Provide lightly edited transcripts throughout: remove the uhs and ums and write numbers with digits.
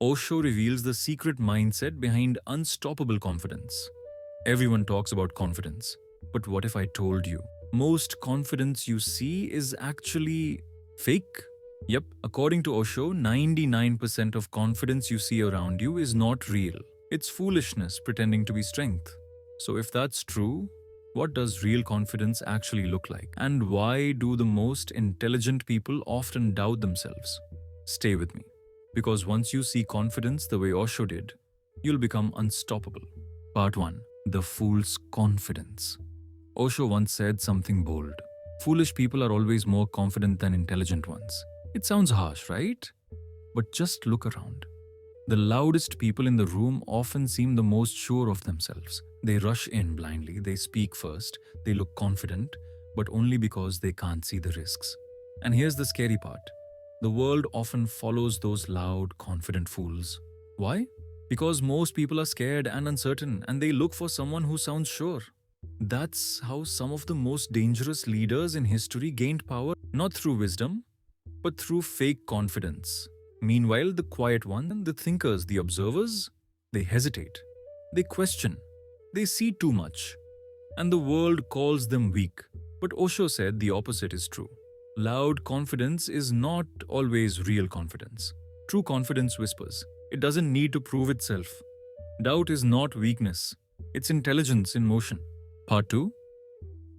Osho reveals the secret mindset behind unstoppable confidence. Everyone talks about confidence, but what if I told you? Most confidence you see is actually fake. Yep, according to Osho, 99% of confidence you see around you is not real. It's foolishness pretending to be strength. So, if that's true, what does real confidence actually look like? And why do the most intelligent people often doubt themselves? Stay with me. Because once you see confidence the way Osho did, you'll become unstoppable. Part 1. The Fool's Confidence. Osho once said something bold. Foolish people are always more confident than intelligent ones. It sounds harsh, right? But just look around. The loudest people in the room often seem the most sure of themselves. They rush in blindly, they speak first, they look confident, but only because they can't see the risks. And here's the scary part. The world often follows those loud, confident fools. Why? Because most people are scared and uncertain and they look for someone who sounds sure. That's how some of the most dangerous leaders in history gained power, not through wisdom, but through fake confidence. Meanwhile, the quiet ones, the thinkers, the observers, they hesitate, they question, they see too much, and the world calls them weak. But Osho said the opposite is true. Loud confidence is not always real confidence. True confidence whispers. It doesn't need to prove itself. Doubt is not weakness, it's intelligence in motion. Part 2.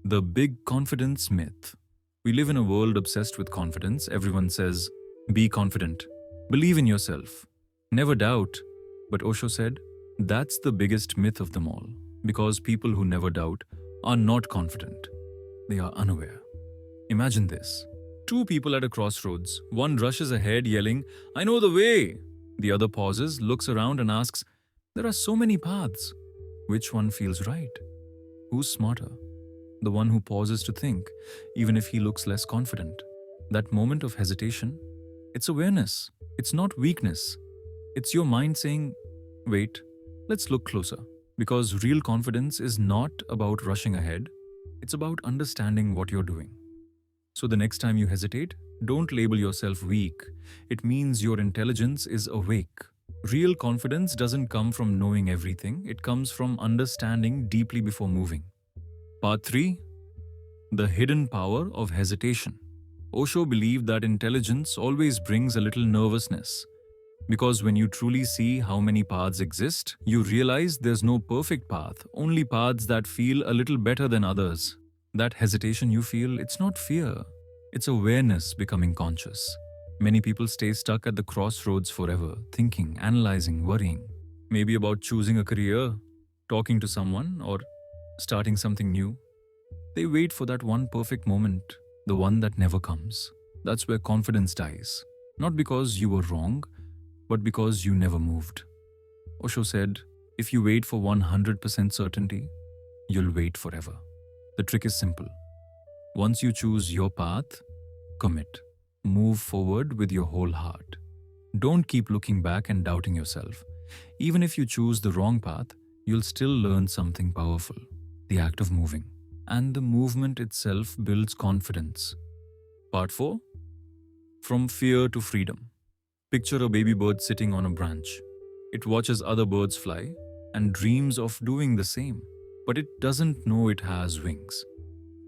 The Big Confidence Myth. We live in a world obsessed with confidence. Everyone says, be confident, believe in yourself, never doubt. But Osho said, that's the biggest myth of them all. Because people who never doubt are not confident. They are unaware. Imagine this. Two people at a crossroads. One rushes ahead yelling, I know the way. The other pauses, looks around and asks, there are so many paths. Which one feels right? Who's smarter? The one who pauses to think, even if he looks less confident. That moment of hesitation, it's awareness. It's not weakness. It's your mind saying, wait, let's look closer. Because real confidence is not about rushing ahead. It's about understanding what you're doing. So the next time you hesitate, don't label yourself weak. It means your intelligence is awake. Real confidence doesn't come from knowing everything. It comes from understanding deeply before moving. Part 3. The Hidden Power of Hesitation. Osho believed that intelligence always brings a little nervousness. Because when you truly see how many paths exist, you realize there's no perfect path, only paths that feel a little better than others. That hesitation you feel, it's not fear. It's awareness becoming conscious. Many people stay stuck at the crossroads forever, thinking, analyzing, worrying. Maybe about choosing a career, talking to someone, or starting something new. They wait for that one perfect moment, the one that never comes. That's where confidence dies. Not because you were wrong, but because you never moved. Osho said, if you wait for 100% certainty, you'll wait forever. The trick is simple. Once you choose your path, commit. Move forward with your whole heart. Don't keep looking back and doubting yourself. Even if you choose the wrong path, you'll still learn something powerful. The act of moving. And the movement itself builds confidence. Part 4. From Fear to Freedom. Picture a baby bird sitting on a branch. It watches other birds fly and dreams of doing the same, but it doesn't know it has wings.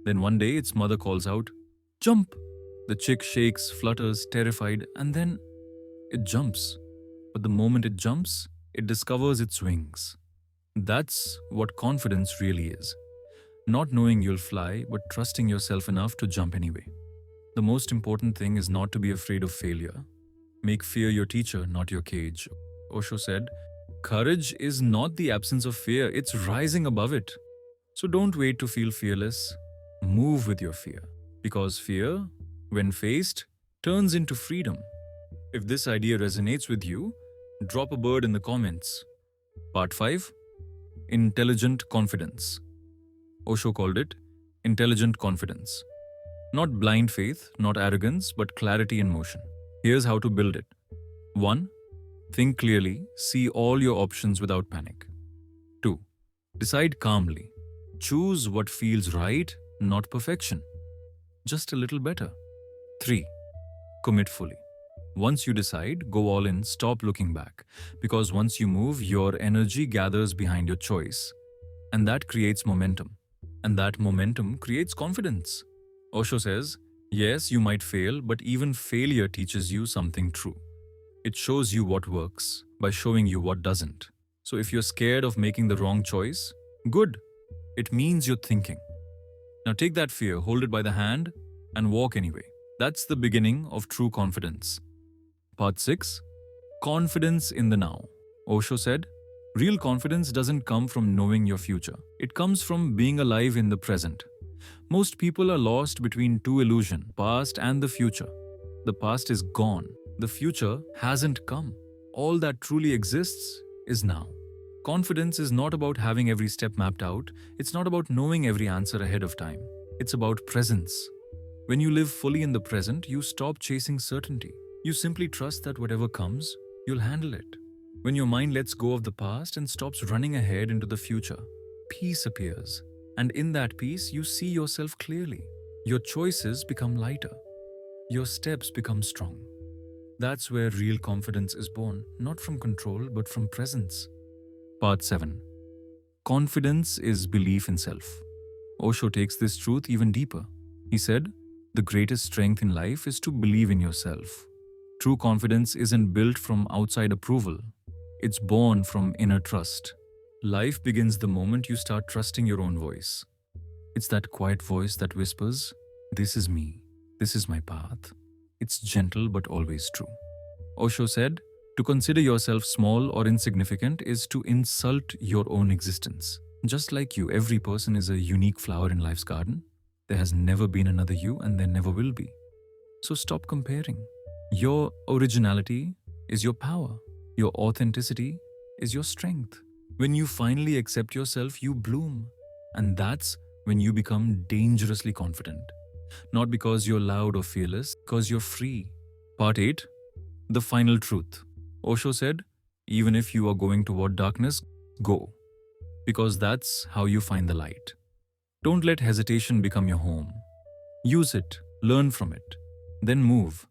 Then one day its mother calls out, jump! The chick shakes, flutters, terrified, and then it jumps. But the moment it jumps, it discovers its wings. That's what confidence really is. Not knowing you'll fly, but trusting yourself enough to jump anyway. The most important thing is not to be afraid of failure. Make fear your teacher, not your cage. Osho said, courage is not the absence of fear, it's rising above it. So don't wait to feel fearless. Move with your fear. Because fear, when faced, turns into freedom. If this idea resonates with you, drop a bird in the comments. Part 5. Intelligent Confidence. Osho called it intelligent confidence. Not blind faith, not arrogance, but clarity in motion. Here's how to build it. 1. Think clearly, see all your options without panic. 2. Decide calmly. Choose what feels right, not perfection. Just a little better. 3. Commit fully. Once you decide, go all in, stop looking back. Because once you move, your energy gathers behind your choice. And that creates momentum. And that momentum creates confidence. Osho says, yes, you might fail, but even failure teaches you something true. It shows you what works by showing you what doesn't. So if you're scared of making the wrong choice, good. It means you're thinking. Now take that fear, hold it by the hand, and walk anyway. That's the beginning of true confidence. Part 6. Confidence in the now. Osho said, real confidence doesn't come from knowing your future. It comes from being alive in the present. Most people are lost between two illusions, past and the future. The past is gone. The future hasn't come. All that truly exists is now. Confidence is not about having every step mapped out. It's not about knowing every answer ahead of time. It's about presence. When you live fully in the present, you stop chasing certainty. You simply trust that whatever comes, you'll handle it. When your mind lets go of the past and stops running ahead into the future, peace appears. And in that peace, you see yourself clearly. Your choices become lighter. Your steps become strong. That's where real confidence is born, not from control, but from presence. Part 7. Confidence is belief in self. Osho takes this truth even deeper. He said, the greatest strength in life is to believe in yourself. True confidence isn't built from outside approval. It's born from inner trust. Life begins the moment you start trusting your own voice. It's that quiet voice that whispers, this is me, this is my path. It's gentle but always true. Osho said, to consider yourself small or insignificant is to insult your own existence. Just like you, every person is a unique flower in life's garden. There has never been another you and there never will be. So stop comparing. Your originality is your power. Your authenticity is your strength. When you finally accept yourself, you bloom. And that's when you become dangerously confident. Not because you're loud or fearless, because you're free. Part 8. The final truth. Osho said, even if you are going toward darkness, go. Because that's how you find the light. Don't let hesitation become your home. Use it, learn from it, then move.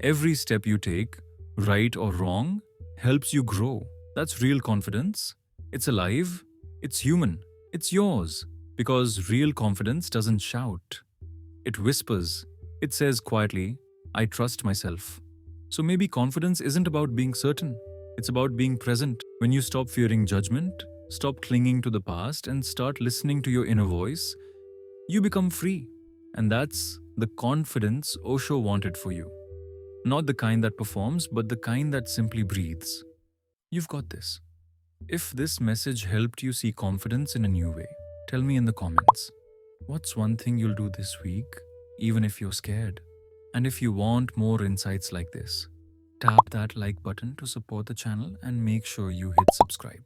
Every step you take, right or wrong, helps you grow. That's real confidence. It's alive, it's human, it's yours. Because real confidence doesn't shout. It whispers. It says quietly, I trust myself. So maybe confidence isn't about being certain. It's about being present. When you stop fearing judgment, stop clinging to the past, and start listening to your inner voice, you become free. And that's the confidence Osho wanted for you. Not the kind that performs, but the kind that simply breathes. You've got this. If this message helped you see confidence in a new way, tell me in the comments. What's one thing you'll do this week, even if you're scared? And if you want more insights like this, tap that like button to support the channel and make sure you hit subscribe.